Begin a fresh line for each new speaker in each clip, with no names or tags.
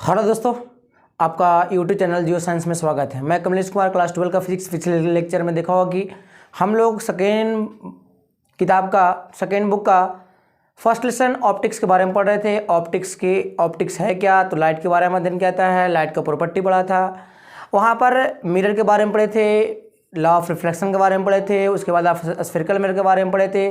Hello दोस्तों, आपका YouTube channel geo science में स्वागत है। मैं कमलेश कुमार, क्लास 12 का फिजिक्स। पिछले लेक्चर में देखा होगा कि हम लोग सेकेंड बुक का फर्स्ट लेसन ऑप्टिक्स के बारे में पढ़ रहे थे। ऑप्टिक्स है क्या, तो लाइट के बारे में अध्ययन किया है, लाइट का प्रॉपर्टी पढ़ा था। वहाँ पर मिरर के बारे में पढ़े थे, लॉ ऑफ रिफ्लेक्शन के बारे में पढ़े थे। उसके बाद आप स्फेरिकल मिरर के बारे में पढ़े थे।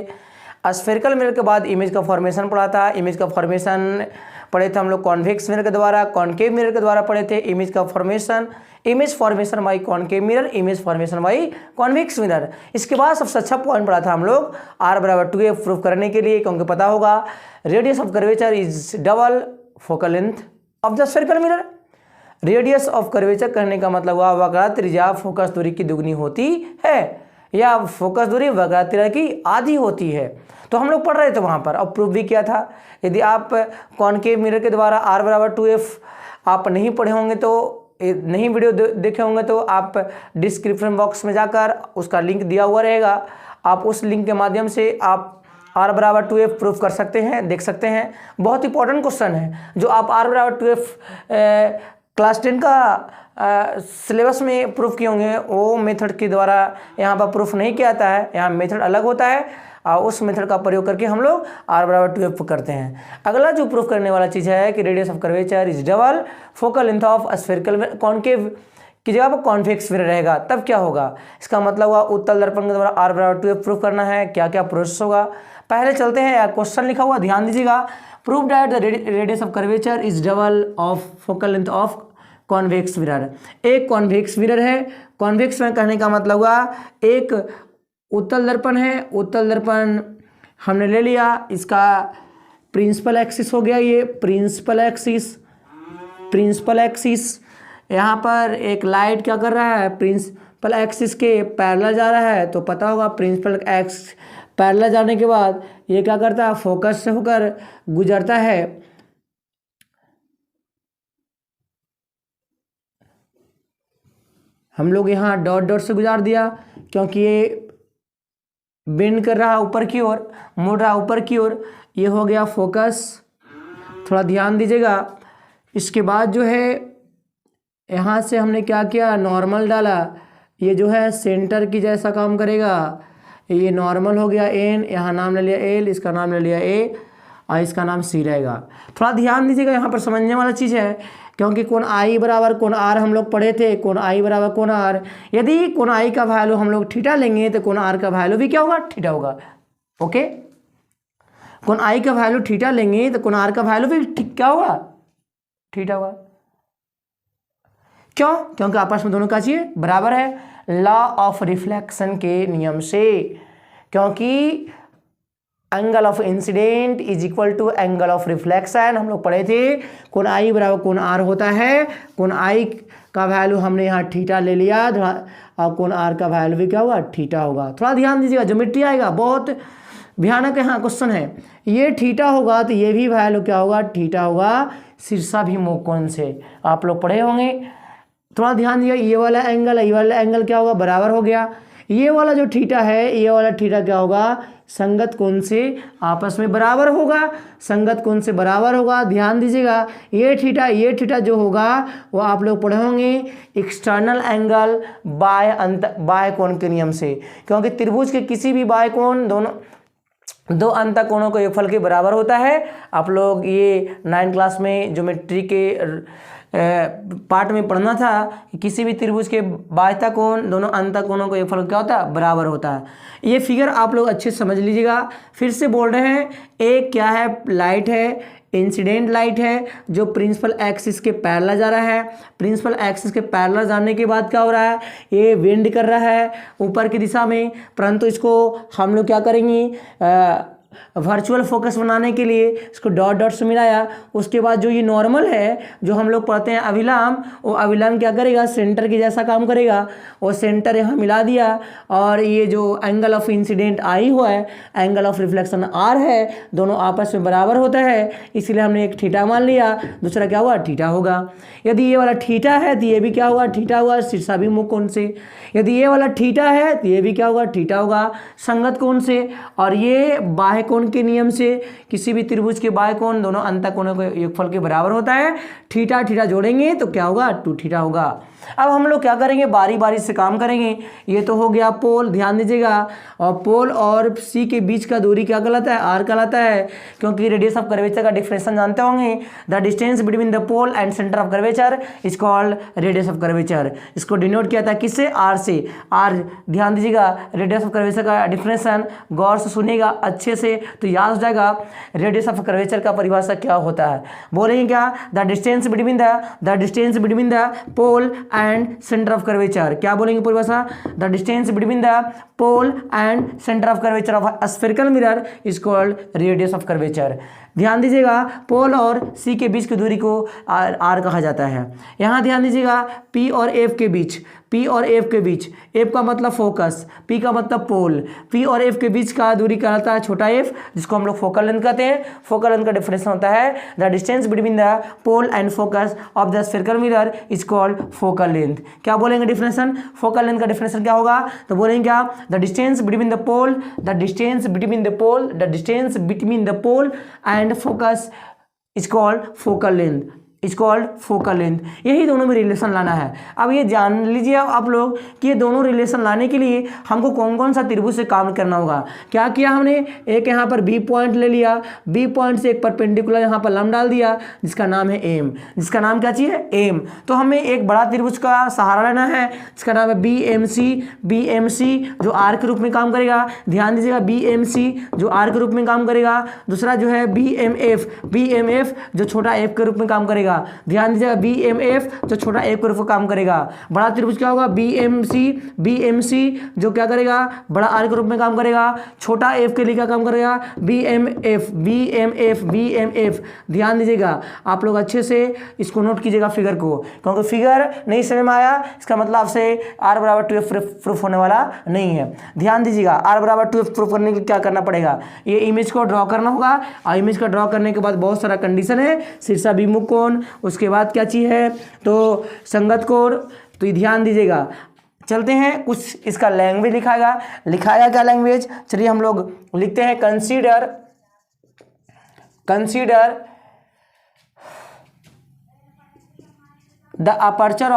स्फेरिकल मिरर के बाद इमेज का फॉर्मेशन पढ़ा था। इमेज का फॉर्मेशन पढ़े थे हम लोग कॉन्वेक्स मिरर के द्वारा, कॉनकेव मिरर के द्वारा पढ़े थे। Image formation by concave mirror, image formation by convex mirror. इसके बाद सबसे अच्छा पॉइंट पढ़ा था हम लोग R=2a प्रूफ करने के लिए, क्योंकि पता होगा radius of curvature is double focal length of the spherical mirror. Radius of curvature करने का मतलब हुआ वक्र त्रिज्या फोकस दूरी की दुगनी होती है, या फोकस दूरी वक्र त्रिज्या की आधी होती है। तो हम लोग पढ़ रहे थे वहाँ पर, अब प्रूफ भी किया था। यदि आप कॉनकेव मिरर के द्वारा R=2f आप नहीं पढ़े होंगे, तो नहीं वीडियो देखे होंगे, तो आप डिस्क्रिप्शन बॉक्स में जाकर उसका लिंक दिया हुआ रहेगा, आप उस लिंक के माध्यम से आप R=2f प्रूफ कर सकते हैं, देख सकते हैं। बहुत इंपॉर्टेंट क्वेश्चन है जो आप R=2f क्लास 10 का सिलेबस में प्रूफ किए होंगे, वो मेथड के द्वारा यहाँ पर प्रूफ नहीं किया जाता है। यहाँ मेथड अलग होता है और उस मेथड का प्रयोग करके हम लोग R=2f करते हैं। अगला जो प्रूफ करने वाला चीज़ है कि radius of curvature is double focal length of spherical concave की जगह पर कॉन्वेक्स मिरर रहेगा। तब क्या होगा, इसका मतलब हुआ उत्तल दर्पण के द्वारा R=2f प्रूफ करना है। क्या क्या प्रोसेस होगा, पहले चलते हैं। क्वेश्चन लिखा हुआ ध्यान दीजिएगा। Prove that the radius of curvature is double of focal length of convex mirror. एक कॉन्वेक्स मिरर है। कॉन्वेक्स में कहने का मतलब हुआ एक उत्तल दर्पण है। उत्तल दर्पण हमने ले लिया, इसका प्रिंसिपल एक्सिस हो गया, ये प्रिंसिपल एक्सिस। यहाँ पर एक लाइट क्या कर रहा है, प्रिंसिपल एक्सिस के पैरेलल जा रहा है। तो पता होगा प्रिंसिपल एक्सिस पैरेलल जाने के बाद ये क्या करता है, फोकस से होकर गुजरता है। हम लोग यहाँ डॉट डॉट से गुजार दिया, क्योंकि ये बेंड कर रहा है ऊपर की ओर, मुड़ रहा ऊपर की ओर। ये हो गया फोकस, थोड़ा ध्यान दीजिएगा। इसके बाद जो है यहाँ से हमने क्या किया, नॉर्मल डाला। ये जो है सेंटर की जैसा काम करेगा। ये नॉर्मल हो गया n, यहाँ नाम ले लिया l, इसका नाम ले लिया a और इसका नाम c रहेगा। थोड़ा ध्यान दीजिएगा, यहाँ पर समझने वाला चीज़ है, क्योंकि कोण I बराबर कोण R हम लोग पढ़े थे। कोण I बराबर कोण R, यदि कोण I का वैल्यू हम लोग थीटा लेंगे तो कोण R का वैल्यू भी क्या होगा, थीटा होगा। ओके, कोण I का वैल्यू थीटा लेंगे तो कोण R का वैल्यू भी क्या होगा, थीटा होगा। क्यों, क्योंकि आपस में दोनों का चाहिए बराबर है, लॉ ऑफ रिफ्लेक्शन के नियम से। क्योंकि angle of incidence is equal to angle of reflection हम लोग पढ़े थे। कोण I बराबर कोण R होता है। कोण I का वैल्यू हमने यहाँ थीटा ले लिया और कोण R का वैल्यू भी क्या होगा, थीटा होगा। थोड़ा ध्यान दीजिएगा, ज्योमेट्री आएगा, बहुत भयानक यहाँ क्वेश्चन है। ये थीटा होगा तो ये भी वैल्यू क्या होगा, थीटा होगा, शीर्षाभिमुख कोण से आप लोग पढ़े होंगे। थोड़ा ध्यान दीजिए, ये वाला एंगल है, ये वाला एंगल क्या होगा, बराबर हो गया। ये वाला जो थीटा है, ये वाला थीटा क्या होगा, संगत कोण से आपस में बराबर होगा, संगत कोण से बराबर होगा। ध्यान दीजिएगा, ये थीटा जो होगा वो आप लोग पढ़े होंगे एक्सटर्नल एंगल बाह्य कोण के नियम से। क्योंकि त्रिभुज के किसी भी बाह्य कोण दो अंतः कोणों को एक फल के बराबर होता है। आप लोग ये 9th क्लास में ज्योमेट्री के पार्ट में पढ़ना था कि किसी भी त्रिभुज के बाह्यता कोण दोनों अंतः कोणों को एक फल क्या होता है, बराबर होता है। ये फिगर आप लोग अच्छे से समझ लीजिएगा। फिर से बोल रहे हैं, एक क्या है, लाइट है, इंसिडेंट लाइट है जो प्रिंसिपल एक्सिस के पैरेलल जा रहा है। प्रिंसिपल एक्सिस के पैरेलल जाने के बाद क्या हो रहा है, ये बेंड कर रहा है ऊपर की दिशा में, परंतु इसको हम लोग क्या करेंगे, वर्चुअल फोकस बनाने के लिए इसको डॉट डॉट से मिलाया। उसके बाद जो ये नॉर्मल है, जो हम लोग पढ़ते हैं अभिलाम, वो अभिलाम क्या करेगा, सेंटर की जैसा काम करेगा। वो सेंटर यहाँ मिला दिया, और ये जो एंगल ऑफ इंसिडेंट I हुआ है, एंगल ऑफ रिफ्लेक्शन R है, दोनों आपस में बराबर होता है, इसलिए हमने एक थीटा मान लिया, दूसरा क्या हुआ, थीटा होगा। यदि ये वाला थीटा है तो ये भी क्या हुआ, थीटा हुआ, शीर्षाभिमुख कोण से। यदि ये वाला थीटा है तो ये भी क्या होगा, थीटा होगा, संगत कोण से। और ये बाह्य बाह्य कोण के नियम से किसी भी त्रिभुज के बाह्य कोण दोनों अंतःकोणों के योगफल के बराबर होता है। थीटा थीटा जोड़ेंगे तो क्या होगा, 2 थीटा होगा। अब हम लोग क्या करेंगे, बारी बारी से काम करेंगे। ये तो हो गया पोल, ध्यान दीजिएगा। और पोल और सी के बीच का दूरी क्या कहलाता है, आर कहलाता है, क्योंकि रेडियस ऑफ कर्वेचर का डिफरेंशन जानते होंगे। The distance between the pole and centre of curvature is called radius of curvature. इसको डिनोट किया था किससे, आर से। आर, ध्यान दीजिएगा, रेडियस ऑफ कर्वेचर का डिफरेंशन गौर से सुनिएगा अच्छे से तो याद हो जाएगा। रेडियस ऑफ कर्वेचर का परिभाषा क्या होता है, बोलेंगे क्या, the distance between the pole and centre of curvature. क्या बोलेंगे परिभाषा, the distance between the pole and centre of curvature of a spherical mirror is called radius of curvature. ध्यान दीजिएगा, पोल और सी के बीच की दूरी को आर कहा जाता है। यहाँ ध्यान दीजिएगा, पी और एफ के बीच, एफ का मतलब फोकस, पी का मतलब पोल, पी और एफ के बीच का दूरी कहलाता है छोटा एफ, जिसको हम लोग फोकल लेंथ कहते हैं। फोकल लेंथ का डिफरेंस होता है the distance between the pole and focus of the spherical mirror is called focal length. क्या बोलेंगे डिफरेंशन, फोकल लेंथ का डिफरेंशन क्या होगा, तो बोलेंगे क्या, the distance between the pole and focus is called focal length. यही दोनों में रिलेशन लाना है। अब ये जान लीजिए आप लोग कि ये दोनों रिलेशन लाने के लिए हमको कौन कौन सा त्रिभुज से काम करना होगा। क्या किया हमने, एक यहाँ पर बी पॉइंट ले लिया, बी पॉइंट से एक परपेंडिकुलर यहाँ पर लंब डाल दिया जिसका नाम है एम, जिसका नाम क्या चाहिए, एम। तो हमें एक बड़ा त्रिभुज का सहारा लेना है जिसका नाम है बी एम सी जो आर के रूप में काम करेगा। ध्यान दीजिएगा, बी एम सी जो आर के रूप में काम करेगा। दूसरा जो है बी एम एफ जो छोटा एफ के रूप में काम करेगा। ध्यान दीजिएगा, बी एम एफ जो छोटा एफ के रूप में काम करेगा। बड़ा त्रिभुज क्या होगा, बी एम सी जो क्या करेगा, बड़ा आर के रूप में काम करेगा। छोटा एफ के लिए क्या काम करेगा, बी एम एफ। ध्यान दीजिएगा, आप लोग अच्छे से इसको नोट कीजिएगा फिगर को, क्योंकि फिगर नहीं समझ में आया इसका मतलब आपसे आर बराबर 2f प्रूफ होने वाला नहीं है। ध्यान दीजिएगा, आर बराबर 2f प्रूफ करने के लिए क्या करना पड़ेगा, ये इमेज को ड्रॉ करना होगा। और इमेज का ड्रॉ करने के बाद बहुत सारा कंडीशन है, शीर्षाभिमुख कोण, उसके बाद क्या चीज़ है, तो संगत कोण। तो ये ध्यान दीजिएगा। चलते हैं, कुछ इसका लैंग्वेज लिखाएगा क्या लैंग्वेज, चलिए हम लोग लिखते हैं, consider the aperture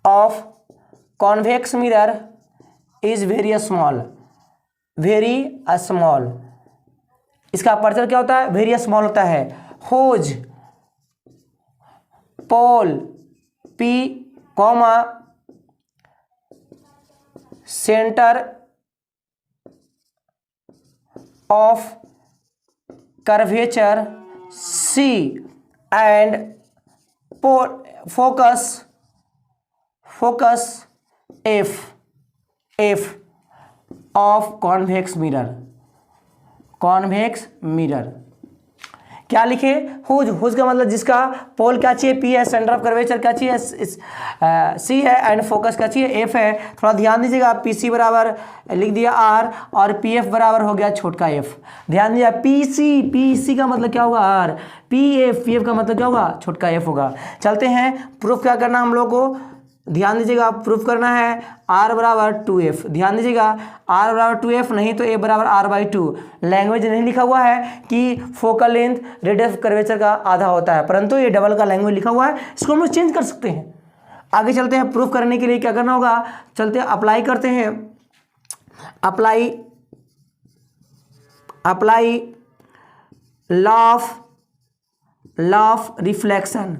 of convex mirror is very small. इसका अपर्चर क्या होता है, वेरी स्मॉल होता है। Whose pole P comma centre of curvature C and focus F of convex mirror. क्या लिखे, हुज का मतलब जिसका पोल क्या चाहिए, पी है, सेंटर ऑफ कर्वेचर क्या चाहिए, सी है, एंड फोकस क्या चाहिए, एफ है। थोड़ा ध्यान दीजिएगा, पी सी बराबर लिख दिया आर और पी एफ बराबर हो गया छोटका एफ। ध्यान दीजिए, पी सी का मतलब क्या होगा, आर, पी एफ का मतलब क्या होगा, छोटका एफ होगा। चलते हैं, प्रूफ क्या करना हम लोग को, ध्यान दीजिएगा, प्रूफ करना है r बराबर 2f। ध्यान दीजिएगा, r बराबर 2f नहीं तो a बराबर r/2। लैंग्वेज नहीं लिखा हुआ है कि focal length radius of curvature का आधा होता है, परंतु ये डबल का लैंग्वेज लिखा हुआ है, इसको हम लोग चेंज कर सकते हैं। आगे चलते हैं, प्रूफ करने के लिए क्या करना होगा, चलते हैं अप्लाई करते हैं। Apply law of reflection.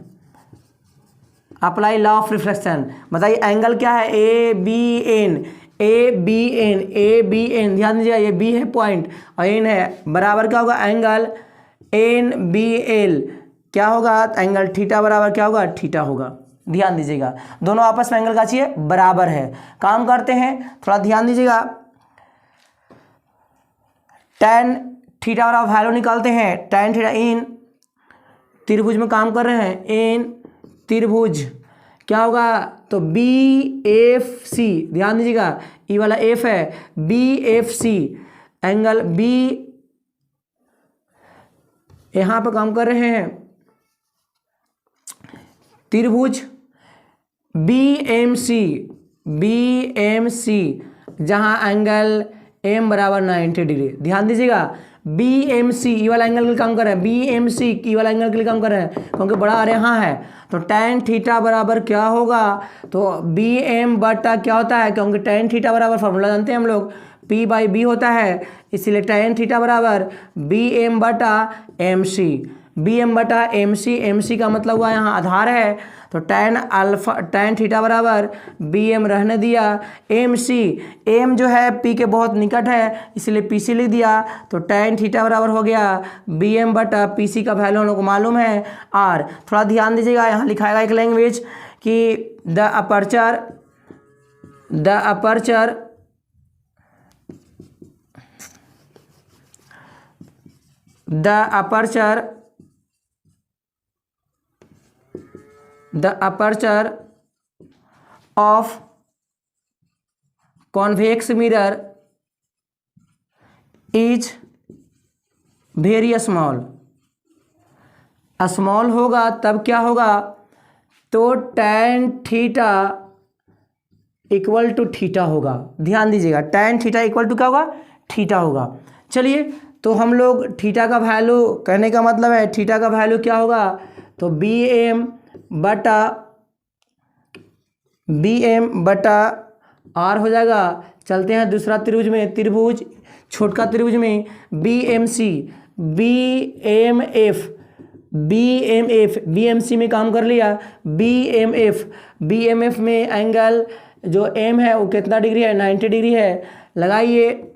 Apply law of reflection, बताइए एंगल क्या है, ए बी एन। ध्यान दीजिए, ये बी है पॉइंट और एन है, बराबर क्या होगा, एंगल एन बी एल क्या होगा, एंगल थीटा बराबर क्या होगा, थीटा होगा। ध्यान दीजिएगा, दोनों आपस में एंगल का चाहिए बराबर है। काम करते हैं, थोड़ा ध्यान दीजिएगा, tan थीटा वाला वैल्यू निकालते हैं। tan थीटा इन त्रिभुज में काम कर रहे हैं, इन त्रिभुज क्या होगा, तो बी एफ सी। ध्यान दीजिएगा, ई वाला एफ है, B F C angle B, यहां पर काम कर रहे हैं त्रिभुज बी एम सी BMC, जहाँ एंगल M बराबर 90 डिग्री। ध्यान दीजिएगा, BMC ये वाला एंगल के लिए काम कर रहे हैं, BMC ये वाला एंगल के लिए काम कर रहे हैं, क्योंकि बड़ा आर यहाँ है। तो tan थीटा बराबर क्या होगा, तो BM बटा क्या होता है, क्योंकि tan थीटा बराबर फॉर्मूला जानते हैं हम लोग, P/B होता है, इसलिए tan थीटा बराबर BM बटा MC। BM बटा MC, MC का मतलब हुआ यहाँ आधार है, तो tan थीटा बराबर BM रहने दिया, MC, M जो है P के बहुत निकट है इसलिए PC लिख दिया, तो tan थीटा बराबर हो गया BM बटा PC का वैल्यू हम लोग को मालूम है R। थोड़ा ध्यान दीजिएगा, यहाँ लिखाएगा एक लैंग्वेज कि द aperture of convex mirror is very small। Small होगा तब क्या होगा, तो tan theta equal to theta होगा। ध्यान दीजिएगा, tan थीटा इक्वल टू क्या होगा, थीटा होगा। चलिए, तो हम लोग थीटा का वैल्यू, कहने का मतलब है थीटा का वैल्यू क्या होगा, तो BM बटा R हो जाएगा। चलते हैं दूसरा त्रिभुज में, छोटका त्रिभुज में BMC, BMC में काम कर लिया, BMF में एंगल जो M है वो कितना डिग्री है, 90 डिग्री है। लगाइए,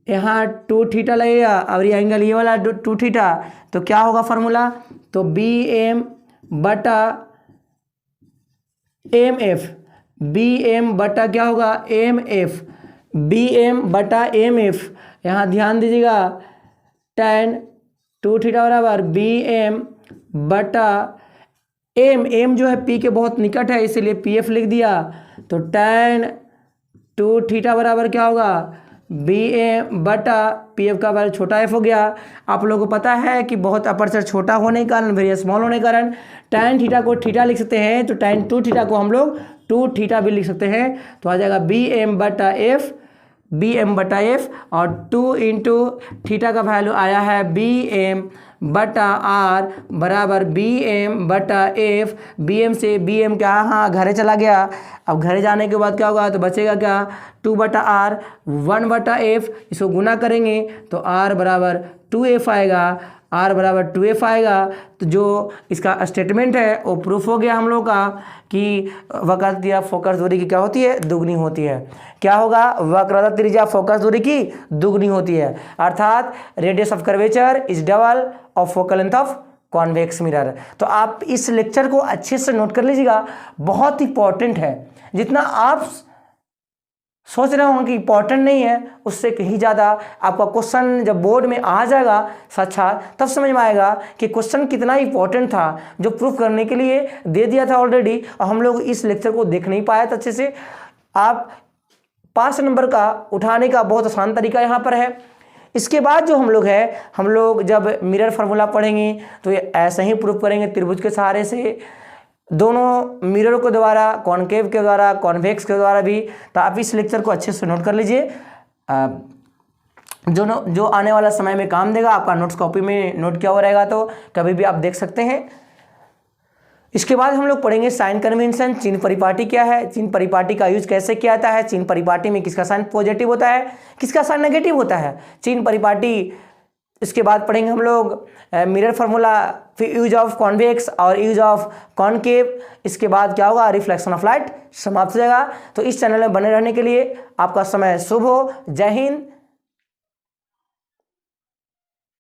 यहाँ 2 थीटा लगेगा और ये एंगल ये वाला 2 थीटा, तो क्या होगा फार्मूला, तो BM बटा MF, BM बटा क्या होगा MF, BM बटा MF। यहाँ ध्यान दीजिएगा, tan 2 थीटा बराबर BM बटा M जो है P के बहुत निकट है इसलिए PF लिख दिया, तो tan 2 थीटा बराबर क्या होगा BM बटा PF का वैल्यू छोटा f हो गया। आप लोगों को पता है कि बहुत अपर्चर छोटा होने के कारण, वेरी स्मॉल होने के कारण tan थीटा को थीटा लिख सकते हैं, तो tan 2 थीटा को हम लोग 2 थीटा भी लिख सकते हैं। तो आ जाएगा BM बटा F और 2 इंटू थीटा का वैल्यू आया है BM बटा R बराबर BM बटा F। BM से BM क्या, हाँ घरे चला गया। अब घरे जाने के बाद क्या होगा, तो बचेगा क्या, 2 बटा R 1 बटा F, इसको गुना करेंगे तो R बराबर 2F आएगा, R बराबर 2F आएगा। तो जो इसका स्टेटमेंट है वो प्रूफ हो गया हम लोग का कि वक्रता या फोकस दूरी की क्या होती है, दुगनी होती है। क्या होगा, वक्रता त्रिज्या फोकस दूरी की दुगनी होती है, अर्थात radius of curvature is double of focal length of convex mirror. तो आप इस लेक्चर को अच्छे से नोट कर लीजिएगा, बहुत इंपॉर्टेंट है। जितना आप सोच रहे होंगे कि इंपॉर्टेंट नहीं है, उससे कहीं ज़्यादा आपका क्वेश्चन जब बोर्ड में आ जाएगा साक्षात, तब समझ में आएगा कि क्वेश्चन कितना इंपॉर्टेंट था, जो प्रूफ करने के लिए दे दिया था ऑलरेडी, और हम लोग इस लेक्चर को देख नहीं पाए तो अच्छे से। आप 5 नंबर का उठाने का बहुत आसान तरीका यहाँ पर है। इसके बाद जो हम लोग जब मिरर फार्मूला पढ़ेंगे तो ये ऐसे ही प्रूफ करेंगे त्रिभुज के सहारे से, दोनों मिररों के द्वारा, कॉनकेव के द्वारा, कॉन्वेक्स के द्वारा भी। तो आप इस लेक्चर को अच्छे से नोट कर लीजिए, जो आने वाला समय में काम देगा। आपका नोट्स कॉपी में नोट किया हुआ रहेगा तो कभी भी आप देख सकते हैं। इसके बाद हम लोग पढ़ेंगे साइन कन्वेंशन, चिन्ह परिपाटी क्या है, चिन्ह परिपाटी का यूज कैसे किया जाता है, चिन्ह परिपाटी में किसका साइन पॉजिटिव होता है, किसका साइन नेगेटिव होता है, चिन्ह परिपाटी। इसके बाद पढ़ेंगे हम लोग मिरर फार्मूला, फिर यूज ऑफ कॉन्वेक्स और यूज ऑफ कॉनकेव। इसके बाद क्या होगा, रिफ्लेक्शन ऑफ लाइट समाप्त हो जाएगा। तो इस चैनल में बने रहने के लिए आपका समय शुभ हो। जय हिंद,